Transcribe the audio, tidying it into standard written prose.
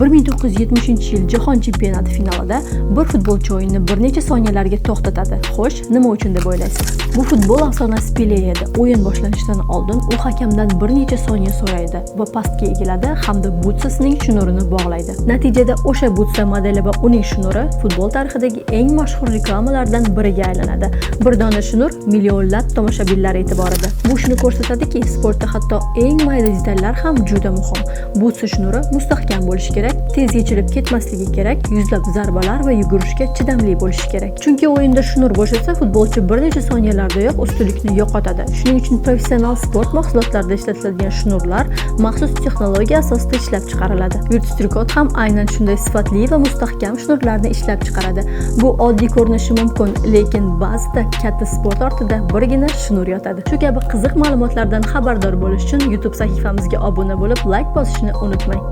1970-yil Jahon chempionati finalida bir futbolchi o'yinni bir necha soniyalarga to'xtatadi. Xo'sh, nima uchun deb o'ylaysiz? Bu futbol afsonasi Pele edi. O'yin boshlanishidan oldin u hakamdan bir necha soniya so'raydi va pastga egiladi hamda butsasining shnurini bog'laydi. Natijada o'sha butsa modeli va uning shnuri futbol tarixidagi eng mashhur reklamalardan biriga aylanadi. Bir dona shnur millionlab tomoshabinlar e'tiborida. Bu shuni ko'rsatadiki, sportda hatto eng mayda detallar ham juda muhim. Butsa shnuri mustahkam bo'lishi kerak, tez yechilib ketmasligi kerak, yuzlab zarbalar va yugurishga chidamli bo'lishi kerak. Chunki o'yinda shnur bo'shasa, futbolchi bir necha soniyalardayoq ustunlikni yo'qotadi. Shuning uchun professional sport mahsulotlarida ishlatiladigan shnurlar maxsus texnologiya asosida ishlab chiqariladi. Virtus ham aynan shunday sifatli va mustahkam shnurlarni ishlab chiqaradi. Bu oddiy ko'rinishi mumkin, lekin ba'zida katta sport ortida birgina shnur yotadi. Shu kabi qiziq ma'lumotlardan xabardor bo'lish uchun YouTube sahifamizga obuna bo'lib, like bosishni unutmang.